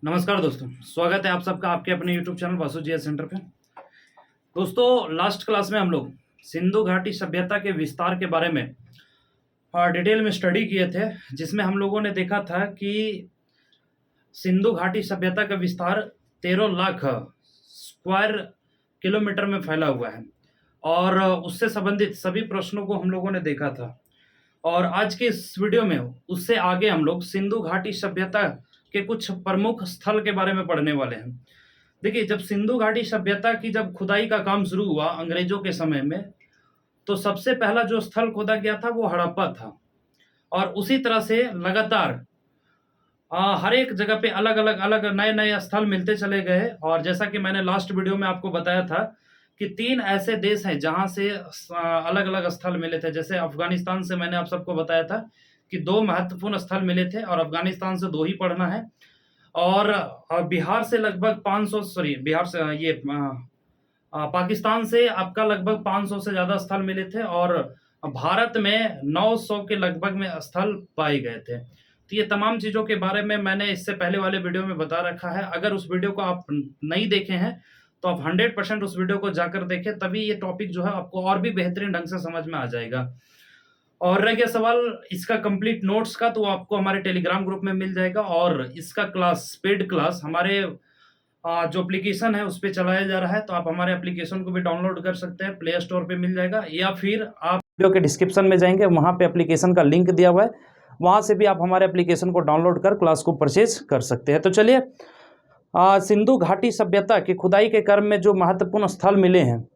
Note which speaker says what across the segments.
Speaker 1: नमस्कार दोस्तों, स्वागत है आप सबका आपके अपने YouTube चैनल वासु जी सेंटर पे। दोस्तों, लास्ट क्लास में हम लोग सिंधु घाटी सभ्यता के विस्तार के बारे में डिटेल में स्टडी किए थे, जिसमें हम लोगों ने देखा था कि सिंधु घाटी सभ्यता का विस्तार 13 लाख स्क्वायर किलोमीटर में फैला हुआ है और उससे संबंधित सभी प्रश्नों को हम लोगों ने देखा था। और आज के इस वीडियो में उससे आगे हम लोग सिंधु घाटी सभ्यता के कुछ प्रमुख स्थल के बारे में पढ़ने वाले हैं। देखिए, जब सिंधु घाटी सभ्यता की जब खुदाई का काम शुरू हुआ अंग्रेजों के समय में, तो सबसे पहला जो स्थल खोदा गया था वो हड़प्पा था। और उसी तरह से लगातार हर एक जगह पे अलग नए नए स्थल मिलते चले गए। और जैसा कि मैंने लास्ट वीडियो में आपको बताया था कि 3 ऐसे देश हैं जहां से अलग अलग स्थल मिले थे। जैसे अफगानिस्तान से मैंने आप सबको बताया था कि 2 महत्वपूर्ण स्थल मिले थे और अफगानिस्तान से 2 ही पढ़ना है। और बिहार से लगभग 500 सॉरी बिहार से ये पाकिस्तान से आपका लगभग 500 से ज़्यादा स्थल मिले थे और भारत में 900 के लगभग में स्थल पाए गए थे। तो ये तमाम चीज़ों के बारे में मैंने इससे पहले वाले वीडियो में बता रखा है। अगर उस वीडियो को आप नहीं देखे हैं तो आप 100% उस वीडियो को जाकर देखें, तभी ये टॉपिक जो है आपको और भी बेहतरीन ढंग से समझ में आ जाएगा। और रह गया सवाल इसका कंप्लीट नोट्स का, तो आपको हमारे टेलीग्राम ग्रुप में मिल जाएगा। और इसका क्लास पेड क्लास हमारे जो एप्लीकेशन है उस पे चलाया जा रहा है, तो आप हमारे एप्लीकेशन को भी डाउनलोड कर सकते हैं। प्ले स्टोर पे मिल जाएगा या फिर आप वीडियो के डिस्क्रिप्शन में जाएंगे, वहाँ पे एप्लीकेशन का लिंक दिया हुआ है, वहाँ से भी आप हमारे एप्लीकेशन को डाउनलोड कर क्लास को परचेज कर सकते हैं। तो चलिए, सिंधु घाटी सभ्यता की खुदाई के क्रम में जो महत्वपूर्ण स्थल मिले हैं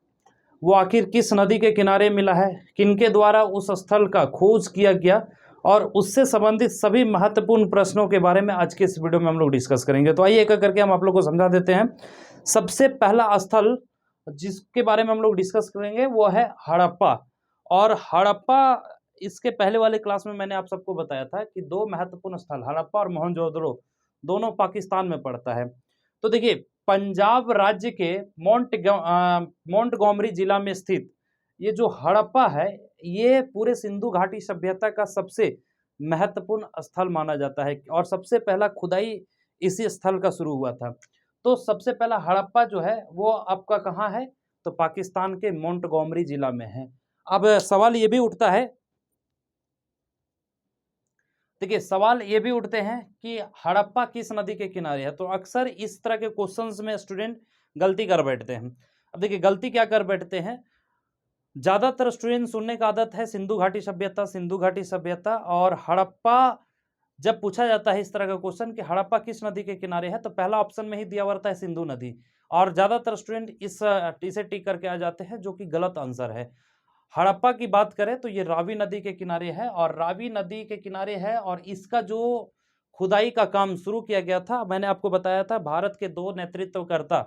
Speaker 1: वो आखिर किस नदी के किनारे मिला है, किनके द्वारा उस स्थल का खोज किया गया, और उससे संबंधित सभी महत्वपूर्ण प्रश्नों के बारे में आज के इस वीडियो में हम लोग डिस्कस करेंगे। तो आइए एक एक करके हम आप लोग को समझा देते हैं। सबसे पहला स्थल जिसके बारे में हम लोग डिस्कस करेंगे वो है हड़प्पा। और हड़प्पा, इसके पहले वाले क्लास में मैंने आप सबको बताया था कि 2 महत्वपूर्ण स्थल हड़प्पा और मोहनजोदड़ो दोनों पाकिस्तान में पड़ता है। तो देखिए, पंजाब राज्य के मोंटगोमरी जिला में स्थित ये जो हड़प्पा है, ये पूरे सिंधु घाटी सभ्यता का सबसे महत्वपूर्ण स्थल माना जाता है और सबसे पहला खुदाई इसी स्थल का शुरू हुआ था। तो सबसे पहला हड़प्पा जो है वो आपका कहाँ है, तो पाकिस्तान के मोंटगोमरी जिला में है। अब सवाल ये भी उठता है, देखिए सवाल ये भी उठते हैं कि हड़प्पा किस नदी के किनारे है। तो अक्सर इस तरह के क्वेश्चंस में स्टूडेंट गलती कर बैठते हैं। अब देखिए, गलती क्या कर बैठते हैं, ज़्यादातर स्टूडेंट सुनने का आदत है सिंधु घाटी सभ्यता, सिंधु घाटी सभ्यता, और हड़प्पा जब पूछा जाता है इस तरह का क्वेश्चन कि हड़प्पा किस नदी के किनारे है, तो पहला ऑप्शन में ही दिया हुआ रहता है सिंधु नदी। और ज़्यादातर स्टूडेंट इसे टिक करके आ जाते हैं, जो कि गलत आंसर है। हड़प्पा की बात करें तो ये रावी नदी के किनारे है, और रावी नदी के किनारे है, और इसका जो खुदाई का काम शुरू किया गया था, मैंने आपको बताया था भारत के 2 नेतृत्वकर्ता,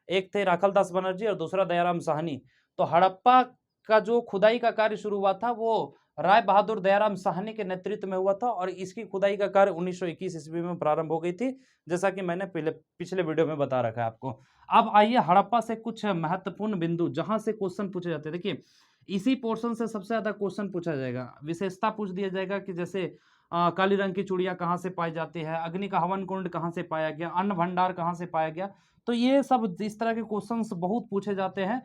Speaker 1: एक थे राखलदास बनर्जी और दूसरा दयाराम साहनी। तो हड़प्पा का जो खुदाई का कार्य शुरू हुआ था वो राय बहादुर दयाराम साहनी के नेतृत्व में हुआ था, और इसकी खुदाई का कार्य 1921 ईस्वी में प्रारंभ हो गई थी, जैसा कि मैंने पिछले वीडियो में बता रखा है आपको। अब आइए हड़प्पा से कुछ महत्वपूर्ण बिंदु जहां से क्वेश्चन पूछे जाते हैं। देखिए, इसी पोर्शन से सबसे ज्यादा क्वेश्चन पूछा जाएगा, विशेषता पूछ दिया जाएगा कि जैसे काली रंग की चूड़ियां कहाँ से पाई जाती है, अग्नि का हवन कुंड कहाँ से पाया गया, अन्न भंडार कहाँ से पाया गया। तो ये सब इस तरह के क्वेश्चंस बहुत पूछे जाते हैं।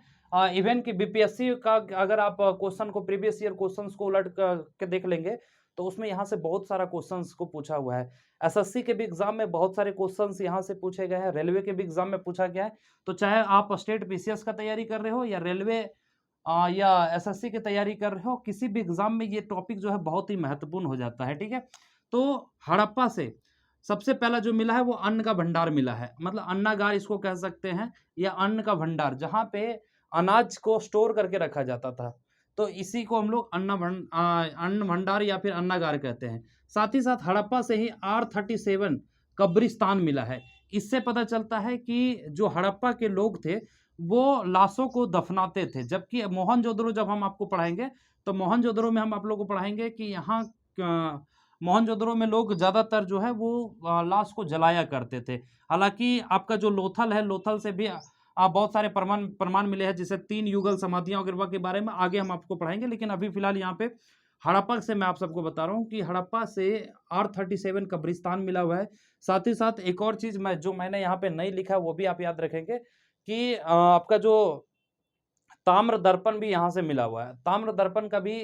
Speaker 1: इवन कि बीपीएससी का अगर आप क्वेश्चन को, प्रीवियस ईयर क्वेश्चंस को उलट के देख लेंगे तो उसमें यहाँ से बहुत सारा क्वेश्चंस को पूछा हुआ है। एसएससी के भी एग्जाम में बहुत सारे क्वेश्चंस यहाँ से पूछे गए हैं, रेलवे के भी एग्जाम में पूछा गया है। तो चाहे आप स्टेट पीसीएस का तैयारी कर रहे हो या रेलवे या एसएससी की तैयारी कर रहे हो, किसी भी एग्जाम में ये टॉपिक जो है बहुत ही महत्वपूर्ण हो जाता है। ठीक है, तो हड़प्पा से सबसे पहला जो मिला है वो अन्न का भंडार मिला है, मतलब अन्नागार इसको कह सकते हैं, या अन्न का भंडार, जहाँ पे अनाज को स्टोर करके रखा जाता था। तो इसी को हम लोग अन्न भंडार या फिर अन्नागार कहते हैं। साथ ही साथ हड़प्पा से ही R37 कब्रिस्तान मिला है। इससे पता चलता है कि जो हड़प्पा के लोग थे वो लाशों को दफनाते थे, जबकि मोहनजोदड़ो जब हम आपको पढ़ाएंगे तो मोहनजोदड़ो में हम आप लोगों को पढ़ाएंगे कि यहाँ मोहनजोदड़ो में लोग ज़्यादातर जो है वो लाश को जलाया करते थे। हालांकि आपका जो लोथल है, लोथल से भी बहुत सारे प्रमाण मिले हैं, जैसे 3 युगल समाधियां वगैरह के बारे में आगे हम आपको पढ़ाएंगे, लेकिन अभी फिलहाल यहाँ पे हड़प्पा से मैं आप सबको बता रहा हूँ कि हड़प्पा से R37 कब्रिस्तान मिला हुआ है। साथ ही साथ एक और चीज़ मैंने यहाँ पे नहीं लिखा है वो भी आप याद रखेंगे कि आपका जो ताम्र दर्पण भी यहाँ से मिला हुआ है। ताम्र दर्पण का भी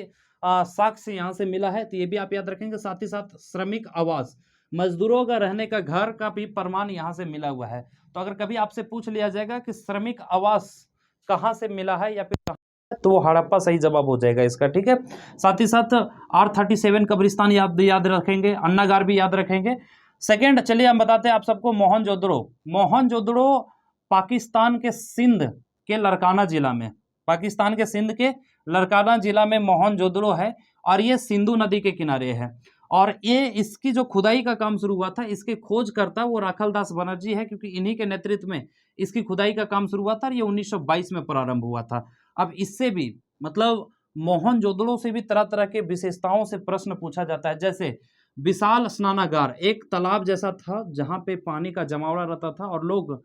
Speaker 1: साक्ष्य यहाँ से मिला है, तो ये भी आप याद रखेंगे। साथ ही साथ श्रमिक आवास, मजदूरों का रहने का घर का भी प्रमाण यहाँ से मिला हुआ है। तो अगर कभी आपसे पूछ लिया जाएगा कि श्रमिक आवास कहाँ से मिला है या फिर कहाँ, तो वो हड़प्पा सही जवाब हो जाएगा इसका, ठीक है। साथ ही साथ R37 कब्रिस्तान याद रखेंगे, अन्नागार भी याद रखेंगे। सेकेंड, चलिए हम बताते हैं आप सबको मोहनजोदड़ो। मोहनजोदड़ो पाकिस्तान के सिंध के लड़काना जिला में, पाकिस्तान के सिंध के लड़काना जिला में मोहनजोदड़ो है और ये सिंधु नदी के किनारे है। और ये इसकी जो खुदाई का काम शुरू हुआ था, इसके खोजकर्ता वो राखलदास बनर्जी है, क्योंकि इन्हीं के नेतृत्व में इसकी खुदाई का काम शुरू हुआ था और ये 1922 में प्रारंभ हुआ था। अब इससे भी मतलब मोहनजोदड़ो से भी तरह तरह के विशेषताओं से प्रश्न पूछा जाता है। जैसे विशाल स्नानागार, एक तालाब जैसा था जहाँ पे पानी का जमावड़ा रहता था और लोग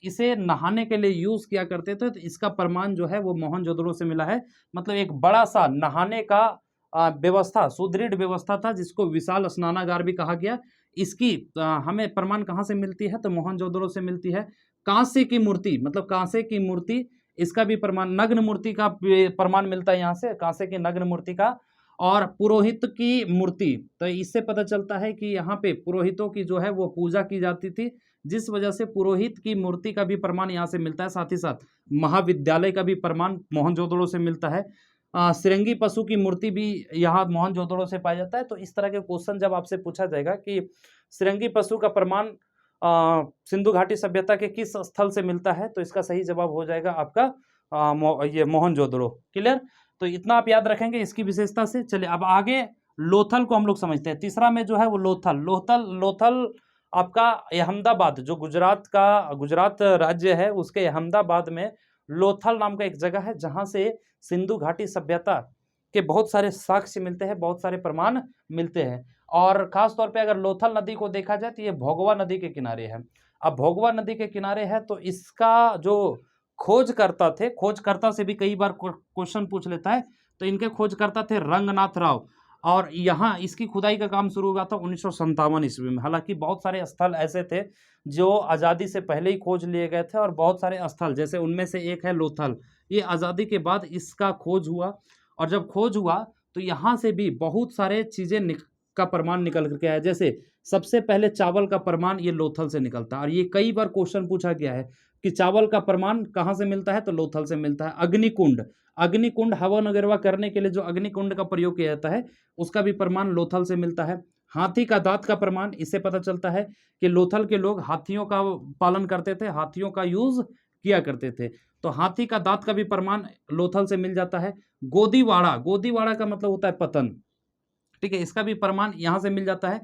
Speaker 1: इसे नहाने के लिए यूज किया करते थे। तो इसका प्रमाण जो है वो मोहनजोदड़ो से मिला है। मतलब एक बड़ा सा नहाने का व्यवस्था, सुदृढ़ व्यवस्था था जिसको विशाल स्नानागार भी कहा गया। इसकी हमें प्रमाण कहाँ से मिलती है, तो मोहनजोदड़ो से मिलती है। कांसे की मूर्ति, मतलब कांसे की मूर्ति, इसका भी प्रमाण, नग्न मूर्ति का प्रमाण मिलता है यहाँ से, कांसे की नग्न मूर्ति का। और पुरोहित की मूर्ति, तो इससे पता चलता है कि यहाँ पे पुरोहितों की जो है वो पूजा की जाती थी, जिस वजह से पुरोहित की मूर्ति का भी प्रमाण यहाँ से मिलता है। साथ ही साथ महाविद्यालय का भी प्रमाण मोहनजोदड़ो से मिलता है। सिरंगी पशु की मूर्ति भी यहाँ मोहनजोदड़ो से पाया जाता है। तो इस तरह के क्वेश्चन जब आपसे पूछा जाएगा कि सिरंगी पशु का प्रमाण सिंधु घाटी सभ्यता के किस स्थल से मिलता है, तो इसका सही जवाब हो जाएगा आपका ये मोहनजोदड़ो। क्लियर? तो इतना आप याद रखेंगे इसकी विशेषता से। चलिए अब आगे लोथल को हम लोग समझते हैं। तीसरा में जो है वो लोथल आपका अहमदाबाद, जो गुजरात राज्य है, उसके अहमदाबाद में लोथल नाम का एक जगह है जहां से सिंधु घाटी सभ्यता के बहुत सारे साक्ष्य मिलते हैं, बहुत सारे प्रमाण मिलते हैं। और खास तौर पे अगर लोथल नदी को देखा जाए तो ये भोगवा नदी के किनारे है। अब भोगवा नदी के किनारे है तो इसका जो खोजकर्ता से भी कई बार क्वेश्चन पूछ लेता है। तो इनके खोजकर्ता थे रंगनाथ राव, और यहाँ इसकी खुदाई का काम शुरू हुआ था 1957 ईस्वी में। हालांकि बहुत सारे स्थल ऐसे थे जो आज़ादी से पहले ही खोज लिए गए थे, और बहुत सारे स्थल, जैसे उनमें से एक है लोथल, ये आज़ादी के बाद इसका खोज हुआ। और जब खोज हुआ तो यहाँ से भी बहुत सारे चीज़ें का प्रमाण निकल करके आया। जैसे सबसे पहले चावल का प्रमाण ये लोथल से निकलता है, और ये कई बार क्वेश्चन पूछा गया है कि चावल का प्रमाण कहाँ से मिलता है, तो लोथल से मिलता है। अग्निकुंड हवन वगैरह करने के लिए जो अग्निकुंड का प्रयोग किया जाता है, उसका भी प्रमाण लोथल से मिलता है। हाथी का दांत का प्रमाण, इससे पता चलता है कि लोथल के लोग हाथियों का पालन करते थे, हाथियों का यूज किया करते थे। तो हाथी का दांत का भी प्रमाण लोथल से मिल जाता है। गोदीवाड़ा का मतलब होता है पतन, ठीक है, इसका भी प्रमाण यहाँ से मिल जाता है।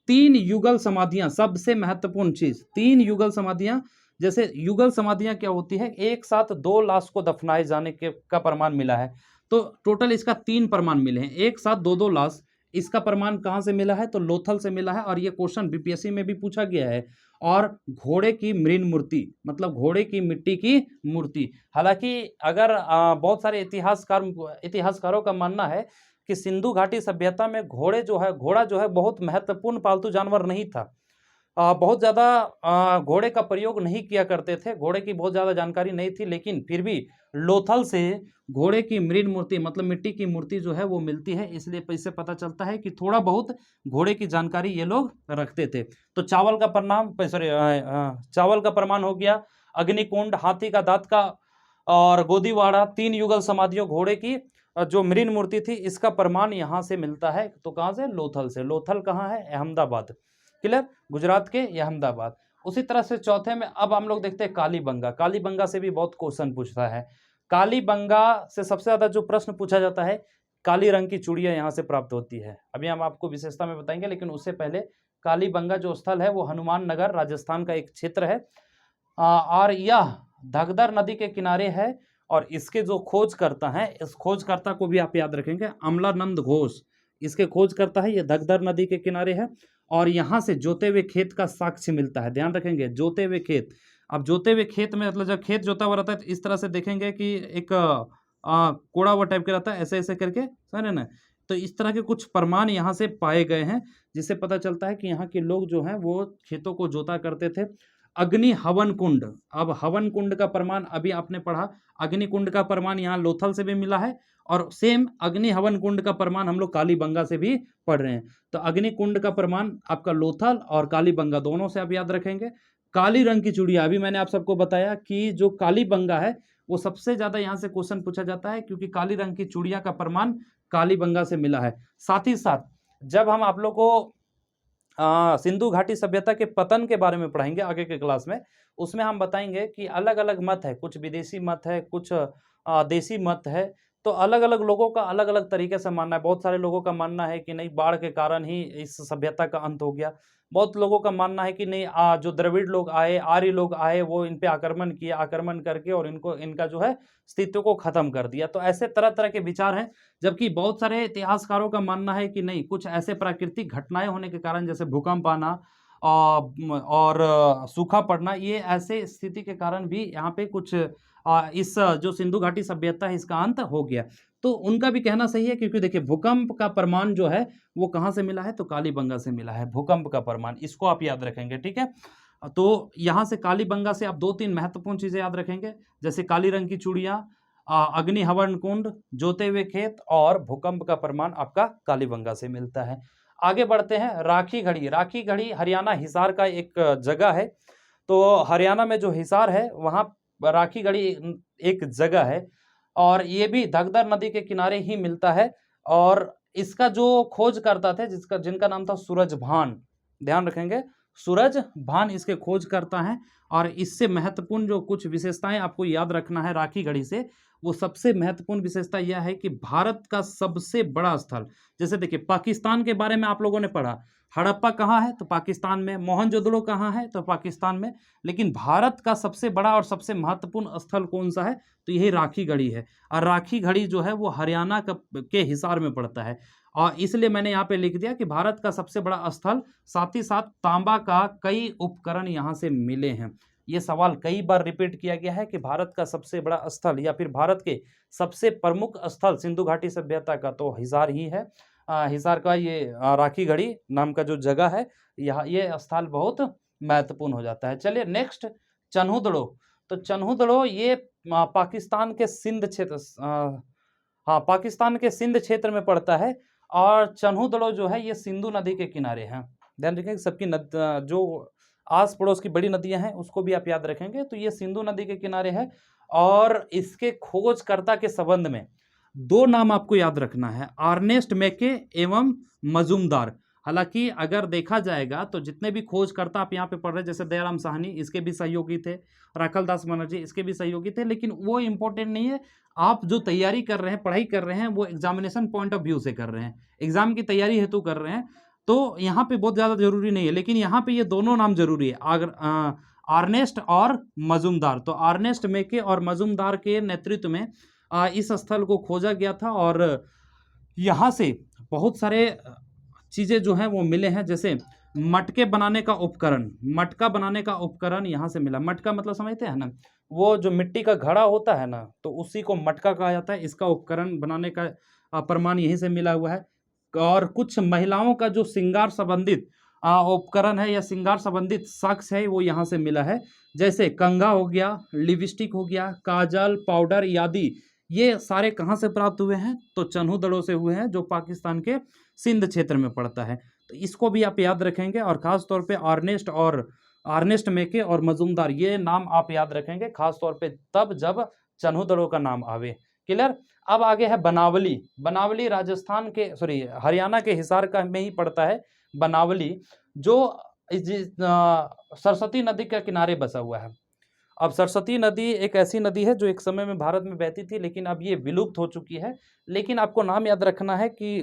Speaker 1: 3 युगल समाधियां, सबसे महत्वपूर्ण चीज, 3 युगल समाधियां। जैसे युगल समाधियां क्या होती है, एक साथ 2 लाश को दफनाए जाने के का प्रमाण मिला है। तो टोटल इसका 3 प्रमाण मिले हैं, एक साथ 2 लाश। इसका प्रमाण कहाँ से मिला है, तो लोथल से मिला है, और ये क्वेश्चन बीपीएससी में भी पूछा गया है। और घोड़े की मृण मूर्ति, मतलब घोड़े की मिट्टी की मूर्ति। हालांकि अगर बहुत सारे इतिहासकारों का मानना है कि सिंधु घाटी सभ्यता में घोड़ा जो है बहुत महत्वपूर्ण पालतू जानवर नहीं था। बहुत ज़्यादा घोड़े का प्रयोग नहीं किया करते थे, घोड़े की बहुत ज़्यादा जानकारी नहीं थी, लेकिन फिर भी लोथल से घोड़े की मृण मूर्ति, मतलब मिट्टी की मूर्ति जो है वो मिलती है। इसलिए इससे पता चलता है कि थोड़ा बहुत घोड़े की जानकारी ये लोग रखते थे। तो चावल का प्रमाण हो गया, अग्निकुंड, हाथी का दांत का, और गोदीवाड़ा, 3 युगल समाधियों, घोड़े की जो मृण मूर्ति थी, इसका प्रमाण यहाँ से मिलता है। तो कहाँ से, लोथल से। लोथल कहाँ है, अहमदाबाद। क्लियर? गुजरात के अहमदाबाद। उसी तरह से चौथे में अब हम लोग देखते हैं कालीबंगा से भी बहुत क्वेश्चन पूछता है। कालीबंगा से सबसे ज्यादा जो प्रश्न पूछा जाता है, काली रंग की चूड़ियां यहाँ से प्राप्त होती है। अभी हम आपको विशेषता में बताएंगे, लेकिन उससे पहले कालीबंगा जो स्थल है वो हनुमान नगर राजस्थान का एक क्षेत्र है, और यह धगदर नदी के किनारे है। और इसके जो खोजकर्ता हैं, इस खोजकर्ता को भी आप याद रखेंगे, अमलानंद घोष इसके खोजकर्ता है। ये धगदर नदी के किनारे है, और यहाँ से जोते हुए खेत का साक्ष्य मिलता है। ध्यान रखेंगे, जोते हुए खेत। अब जोते हुए खेत में मतलब जब खेत जोता हुआ रहता है तो इस तरह से देखेंगे कि एक कोड़ा हुआ टाइप का रहता है, ऐसे ऐसे करके, समझ रहे ना। तो इस तरह के कुछ प्रमाण यहाँ से पाए गए हैं, जिससे पता चलता है कि यहाँ के लोग जो हैं वो खेतों को जोता करते थे। अग्नि हवन कुंड, अब हवन कुंड का प्रमाण अभी आपने पढ़ा, अग्नि कुंड का प्रमाण यहाँ लोथल से भी मिला है, और सेम अग्नि हवन कुंड का प्रमाण हम लोग कालीबंगा से भी पढ़ रहे हैं। तो अग्नि कुंड का प्रमाण आपका लोथल और कालीबंगा दोनों से आप याद रखेंगे। काली रंग की चूड़िया, अभी मैंने आप सबको बताया कि जो कालीबंगा है वो सबसे ज्यादा यहाँ से क्वेश्चन पूछा जाता है, क्योंकि काली रंग की चूड़िया का प्रमाण कालीबंगा से मिला है। साथ ही साथ जब हम आप लोग को सिंधु घाटी सभ्यता के पतन के बारे में पढ़ाएंगे आगे के क्लास में, उसमें हम बताएंगे कि अलग अलग मत है, कुछ विदेशी मत है, कुछ देसी मत है। तो अलग अलग लोगों का अलग अलग तरीके से मानना है। बहुत सारे लोगों का मानना है कि नहीं, बाढ़ के कारण ही इस सभ्यता का अंत हो गया। बहुत लोगों का मानना है कि नहीं, जो द्रविड़ लोग आए, आर्य लोग आए, वो इन पे आक्रमण किया, आक्रमण करके और इनका जो है अस्तित्व को खत्म कर दिया। तो ऐसे तरह तरह के विचार हैं। जबकि बहुत सारे इतिहासकारों का मानना है कि नहीं, कुछ ऐसे प्राकृतिक घटनाएं होने के कारण, जैसे भूकंप आना और सूखा पड़ना, ये ऐसे स्थिति के कारण भी यहाँ पे कुछ इस जो सिंधु घाटी सभ्यता है इसका अंत हो गया। तो उनका भी कहना सही है, क्योंकि देखिए भूकंप का प्रमाण जो है वो कहाँ से मिला है, तो कालीबंगा से मिला है भूकंप का प्रमाण। इसको आप याद रखेंगे, ठीक है। तो यहाँ से कालीबंगा से आप 2-3 महत्वपूर्ण चीजें याद रखेंगे, जैसे काली रंग की चूड़ियाँ, अग्नि हवन कुंड, जोते हुए खेत, और भूकंप का प्रमाण आपका कालीबंगा से मिलता है। आगे बढ़ते हैं। राखी घड़ी, राखी घड़ी हरियाणा हिसार का एक जगह है। तो हरियाणा में जो हिसार है वहाँ राखी घड़ी एक जगह है, और ये भी धगधर नदी के किनारे ही मिलता है। और इसका जो खोज करता थे, जिनका नाम था सूरज भान, ध्यान रखेंगे, सूरज भान इसके खोज करता है। और इससे महत्वपूर्ण जो कुछ विशेषताएं आपको याद रखना है राखी घड़ी से, वो सबसे महत्वपूर्ण विशेषता यह है कि भारत का सबसे बड़ा स्थल, जैसे देखिए पाकिस्तान के बारे में आप लोगों ने पढ़ा, हड़प्पा कहाँ है, तो पाकिस्तान में, मोहनजोदड़ो कहाँ है, तो पाकिस्तान में, लेकिन भारत का सबसे बड़ा और सबसे महत्वपूर्ण स्थल कौन सा है, तो यही राखी घड़ी है। और राखी घड़ी जो है वो हरियाणा के हिसार में पड़ता है, और इसलिए मैंने यहाँ पे लिख दिया कि भारत का सबसे बड़ा स्थल, साथ ही साथ तांबा का कई उपकरण यहाँ से मिले हैं। ये सवाल कई बार रिपीट किया गया है कि भारत का सबसे बड़ा स्थल या फिर भारत के सबसे प्रमुख स्थल सिंधु घाटी सभ्यता का तो हिसार ही है। हिसार का ये राखी घड़ी नाम का जो जगह है, यहाँ ये स्थल बहुत महत्वपूर्ण हो जाता है। चलिए नेक्स्ट, चन्हुदड़ो। तो चन्हुदड़ो ये पाकिस्तान के सिंध क्षेत्र, पाकिस्तान के सिंध क्षेत्र में पड़ता है। और चन्हुदड़ो जो है ये सिंधु नदी के किनारे हैं। ध्यान रखेंगे, सबकी जो आस पड़ोस की बड़ी नदियां हैं उसको भी आप याद रखेंगे। तो ये सिंधु नदी के किनारे है, और इसके खोजकर्ता के संबंध में 2 नाम आपको याद रखना है, अर्नेस्ट मैके एवं मजूमदार। हालांकि अगर देखा जाएगा तो जितने भी खोजकर्ता आप यहाँ पे पढ़ रहे हैं, जैसे दयाराम साहनी, इसके भी सहयोगी थे, राखलदास बनर्जी इसके भी सहयोगी थे, लेकिन वो इंपॉर्टेंट नहीं है। आप जो तैयारी कर रहे हैं, पढ़ाई कर रहे हैं, वो एग्जामिनेशन पॉइंट ऑफ व्यू से कर रहे हैं, एग्जाम की तैयारी हेतु कर रहे हैं, तो यहाँ पे बहुत ज़्यादा जरूरी नहीं है। लेकिन यहाँ पे ये दोनों नाम जरूरी है, अर्नेस्ट और मजूमदार। तो अर्नेस्ट मैके और मजूमदार के नेतृत्व में इस स्थल को खोजा गया था, और यहाँ से बहुत सारे चीज़ें जो हैं वो मिले हैं, जैसे मटके बनाने का उपकरण, मटका बनाने का उपकरण यहाँ से मिला। मटका मतलब समझते हैं ना, वो जो मिट्टी का घड़ा होता है ना, तो उसी को मटका कहा जाता है। इसका उपकरण बनाने का प्रमाण यहीं से मिला हुआ है। और कुछ महिलाओं का जो श्रृंगार संबंधित उपकरण है या श्रृंगार संबंधित साक्ष्य है, वो यहाँ से मिला है, जैसे कंघा हो गया, लिपस्टिक हो गया, काजल, पाउडर आदि। ये सारे कहाँ से प्राप्त हुए हैं, तो चन्हुदड़ो से हुए हैं, जो पाकिस्तान के सिंध क्षेत्र में पड़ता है। तो इसको भी आप याद रखेंगे, और खास तौर पे अर्नेस्ट मैके और मजूमदार, ये नाम आप याद रखेंगे खास तौर पे तब जब चन्हुदड़ो का नाम आवे। क्लियर। अब आगे है बनावली। बनावली राजस्थान के हरियाणा के हिसार का में ही पड़ता है बनावली, जो सरस्वती नदी के किनारे बसा हुआ है। अब सरस्वती नदी एक ऐसी नदी है जो एक समय में भारत में बहती थी, लेकिन अब ये विलुप्त हो चुकी है। लेकिन आपको नाम याद रखना है कि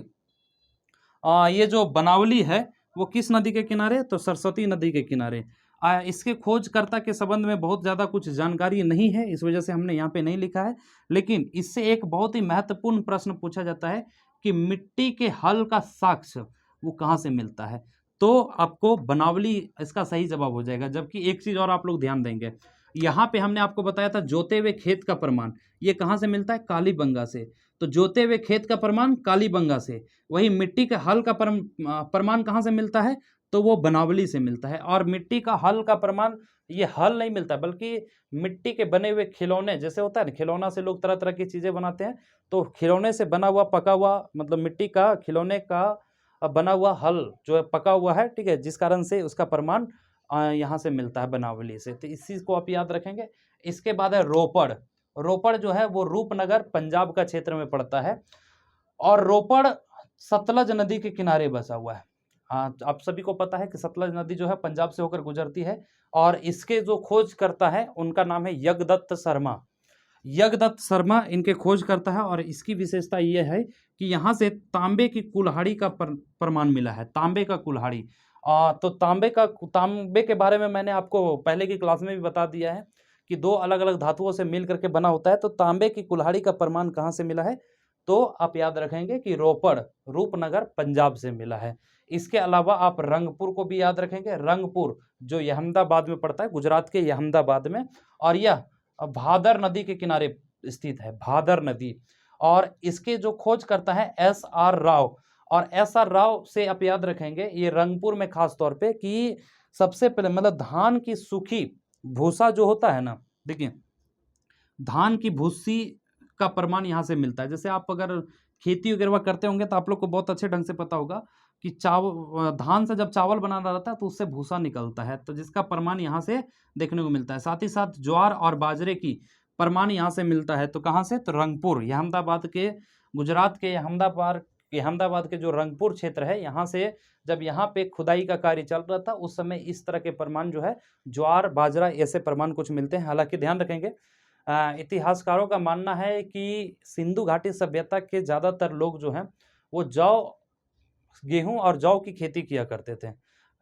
Speaker 1: ये जो बनावली है वो किस नदी के किनारे, तो सरस्वती नदी के किनारे। इसके खोजकर्ता के संबंध में बहुत ज़्यादा कुछ जानकारी नहीं है, इस वजह से हमने यहाँ पे नहीं लिखा है। लेकिन इससे एक बहुत ही महत्वपूर्ण प्रश्न पूछा जाता है कि मिट्टी के हल का साक्ष्य वो कहाँ से मिलता है। तो आपको बनावली इसका सही जवाब हो जाएगा। जबकि एक चीज़ और आप लोग ध्यान देंगे, यहाँ पे हमने आपको बताया था जोते हुए खेत का प्रमाण, ये कहाँ से मिलता है? कालीबंगा से। तो जोते हुए खेत का प्रमाण कालीबंगा से, वही मिट्टी के हल का प्रमाण कहाँ से मिलता है? तो वो बनावली से मिलता है। और मिट्टी का हल का प्रमाण, ये हल नहीं मिलता बल्कि मिट्टी के बने हुए खिलौने, जैसे होता है ना खिलौना से लोग तरह तरह की चीज़ें बनाते हैं, तो खिलौने से बना हुआ पका हुआ, मतलब मिट्टी का खिलौने का बना हुआ हल जो है पका हुआ है, ठीक है, जिस कारण से उसका प्रमाण यहाँ से मिलता है बनावली से। तो इस चीज़ को आप याद रखेंगे। इसके बाद है रोपड़। रोपड़ जो है वो रूपनगर पंजाब का क्षेत्र में पड़ता है, और रोपड़ सतलज नदी के किनारे बसा हुआ है। हाँ, आप सभी को पता है कि सतलज नदी जो है पंजाब से होकर गुजरती है, और इसके जो खोज करता है उनका नाम है यज्ञदत्त शर्मा। यज्ञदत्त शर्मा इनके खोज करता है, और इसकी विशेषता ये है कि यहाँ से तांबे की कुल्हाड़ी का प्रमाण मिला है। तांबे का कुल्हाड़ी, तो तांबे के बारे में मैंने आपको पहले की क्लास में भी बता दिया है कि दो अलग अलग धातुओं से मिल करके बना होता है। तो तांबे की कुल्हाड़ी का प्रमाण कहाँ से मिला है? तो आप याद रखेंगे कि रोपड़ रूपनगर पंजाब से मिला है। इसके अलावा आप रंगपुर को भी याद रखेंगे। रंगपुर जो अहमदाबाद में पड़ता है, गुजरात के अहमदाबाद में, और यह भादर नदी के किनारे स्थित है, भादर नदी। और इसके जो खोज करता है एस.आर. राव, और एस.आर. राव से आप याद रखेंगे ये रंगपुर में खास तौर पे कि सबसे पहले मतलब धान की सूखी भूसा जो होता है ना, देखिए धान की भूसी का प्रमाण यहाँ से मिलता है। जैसे आप अगर खेती वगैरह करते होंगे तो आप लोग को बहुत अच्छे ढंग से पता होगा कि धान से जब चावल बनाना रहता है तो उससे भूसा निकलता है, तो जिसका प्रमाण यहाँ से देखने को मिलता है। साथ ही साथ ज्वार और बाजरे की प्रमाण यहाँ से मिलता है। तो कहाँ से? तो रंगपुर, अहमदाबाद के, गुजरात के अहमदाबाद के जो रंगपुर क्षेत्र है, यहाँ से जब यहाँ पे खुदाई का कार्य चल रहा था उस समय इस तरह के प्रमाण जो है ज्वार बाजरा ऐसे प्रमाण कुछ मिलते हैं। हालांकि ध्यान रखेंगे, इतिहासकारों का मानना है कि सिंधु घाटी सभ्यता के ज़्यादातर लोग जो हैं वो गेहूं और जौ की खेती किया करते थे।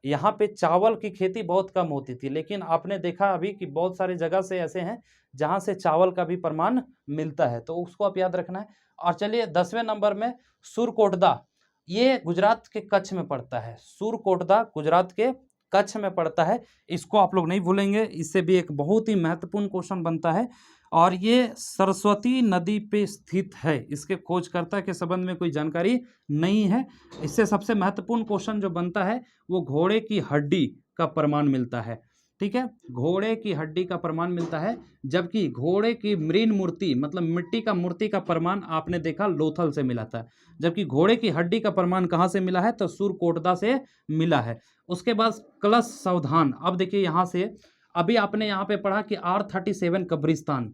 Speaker 1: यहाँ पे चावल की खेती बहुत कम होती थी, लेकिन आपने देखा अभी कि बहुत सारी जगह से ऐसे हैं जहाँ से चावल का भी प्रमाण मिलता है, तो उसको आप याद रखना है। और चलिए 10वें नंबर में सुरकोटदा, ये गुजरात के कच्छ में पड़ता है। सुरकोटदा गुजरात के कच्छ में पड़ता है, इसको आप लोग नहीं भूलेंगे। इससे भी एक बहुत ही महत्वपूर्ण क्वेश्चन बनता है, और ये सरस्वती नदी पे स्थित है। इसके खोजकर्ता के संबंध में कोई जानकारी नहीं है। इससे सबसे महत्वपूर्ण क्वेश्चन जो बनता है वो घोड़े की हड्डी का प्रमाण मिलता है, ठीक है, घोड़े की हड्डी का प्रमाण मिलता है। जबकि घोड़े की मृण मूर्ति, मतलब मिट्टी का मूर्ति का प्रमाण आपने देखा लोथल से मिला था, जबकि घोड़े की हड्डी का प्रमाण कहाँ से मिला है? तो सुरकोटदा से मिला है। उसके बाद कलश सावधान। अब देखिए यहाँ से अभी आपने यहाँ पे पढ़ा कि R37 कब्रिस्तान,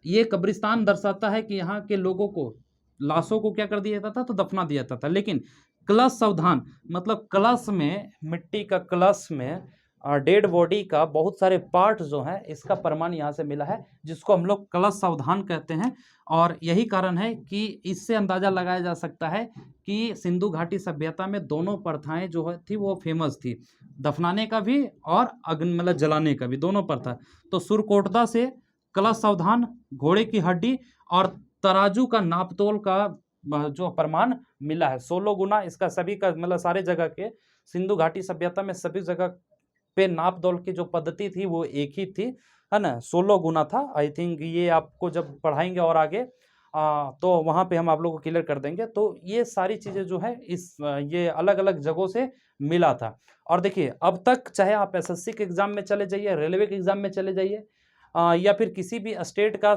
Speaker 1: ये कब्रिस्तान दर्शाता है कि यहाँ के लोगों को, लाशों को क्या कर दिया जाता था? तो दफना दिया जाता था। लेकिन कलश सावधान मतलब कलश में, मिट्टी का कलश में डेड बॉडी का बहुत सारे पार्ट जो हैं, इसका प्रमाण यहाँ से मिला है, जिसको हम लोग कलश सावधान कहते हैं। और यही कारण है कि इससे अंदाजा लगाया जा सकता है कि सिंधु घाटी सभ्यता में दोनों प्रथाएं जो थी वो फेमस थी, दफनाने का भी और अग्नि मतलब जलाने का भी, दोनों प्रथा। तो सुरकोटदा से कलश सावधान, घोड़े की हड्डी और तराजू का नापतोल का जो प्रमाण मिला है 16 गुना। इसका सभी का मतलब सारे जगह के सिंधु घाटी सभ्यता में सभी जगह पे नाप तोल की जो पद्धति थी वो एक ही थी, है ना, 16 गुना था। आई थिंक ये आपको जब पढ़ाएंगे और आगे तो वहाँ पे हम आप लोगों को क्लियर कर देंगे। तो ये सारी चीज़ें जो है ये अलग अलग जगहों से मिला था। और देखिए अब तक चाहे आप एसएससी के एग्जाम में चले जाइए, रेलवे के एग्जाम में चले जाइए, या फिर किसी भी स्टेट का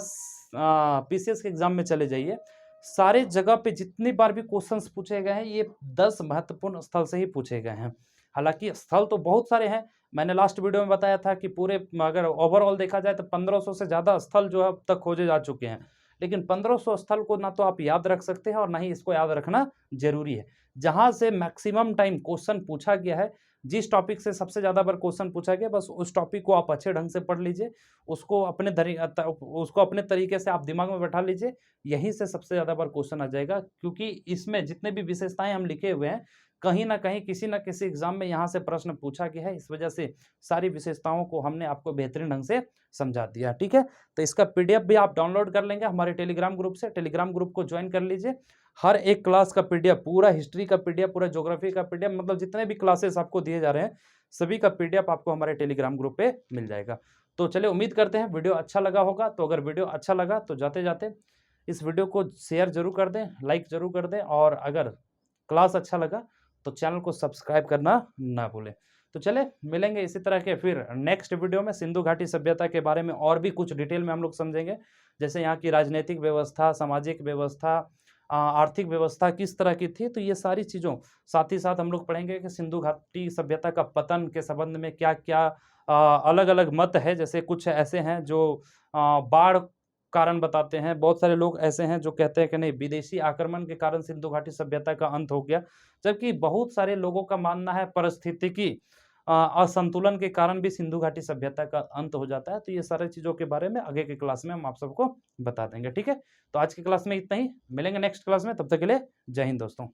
Speaker 1: पीसीएस के एग्जाम में चले जाइए, सारे जगह पे जितनी बार भी क्वेश्चंस पूछे गए हैं ये 10 महत्वपूर्ण स्थल से ही पूछे गए हैं। हालांकि स्थल तो बहुत सारे हैं, मैंने लास्ट वीडियो में बताया था कि पूरे अगर ओवरऑल देखा जाए तो 1500 से ज़्यादा स्थल जो है अब तक खोजे जा चुके हैं। लेकिन 1500 स्थल को ना तो आप याद रख सकते हैं और ना ही इसको याद रखना जरूरी है। जहाँ से मैक्सिमम टाइम क्वेश्चन पूछा गया है, जिस टॉपिक से सबसे ज़्यादा बार क्वेश्चन पूछा गया, बस उस टॉपिक को आप अच्छे ढंग से पढ़ लीजिए, उसको अपने तरीके से आप दिमाग में बैठा लीजिए, यहीं से सबसे ज़्यादा बार क्वेश्चन आ जाएगा। क्योंकि इसमें जितने भी विशेषताएं हम लिखे हुए हैं कहीं ना कहीं किसी न किसी एग्जाम में यहाँ से प्रश्न पूछा गया है, इस वजह से सारी विशेषताओं को हमने आपको बेहतरीन ढंग से समझा दिया। ठीक है, तो इसका पीडीएफ भी आप डाउनलोड कर लेंगे हमारे टेलीग्राम ग्रुप से। टेलीग्राम ग्रुप को ज्वाइन कर लीजिए। हर एक क्लास का पीडीएफ, पूरा हिस्ट्री का पीडीएफ, पूरा ज्योग्राफी का पीडीएफ, मतलब जितने भी क्लासेस आपको दिए जा रहे हैं सभी का पीडीएफ आपको हमारे टेलीग्राम ग्रुप पे मिल जाएगा। तो चलिए, उम्मीद करते हैं वीडियो अच्छा लगा होगा। तो अगर वीडियो अच्छा लगा तो जाते जाते इस वीडियो को शेयर जरूर कर दें, लाइक जरूर कर दें, और अगर क्लास अच्छा लगा तो चैनल को सब्सक्राइब करना ना भूलें। तो चले मिलेंगे इसी तरह के फिर नेक्स्ट वीडियो में। सिंधु घाटी सभ्यता के बारे में और भी कुछ डिटेल में हम लोग समझेंगे, जैसे यहाँ की राजनीतिक व्यवस्था, सामाजिक व्यवस्था, आर्थिक व्यवस्था किस तरह की थी। तो ये सारी चीज़ों साथ ही साथ हम लोग पढ़ेंगे कि सिंधु घाटी सभ्यता का पतन के संबंध में क्या क्या अलग अलग मत है। जैसे कुछ ऐसे हैं जो बाढ़ कारण बताते हैं, बहुत सारे लोग ऐसे हैं जो कहते हैं कि नहीं, विदेशी आक्रमण के कारण सिंधु घाटी सभ्यता का अंत हो गया, जबकि बहुत सारे लोगों का मानना है परिस्थितिकी असंतुलन के कारण भी सिंधु घाटी सभ्यता का अंत हो जाता है। तो ये सारी चीज़ों के बारे में आगे की क्लास में हम आप सबको बता देंगे। ठीक है, तो आज की क्लास में इतना ही, मिलेंगे नेक्स्ट क्लास में, तब तक के लिए जय हिंद दोस्तों।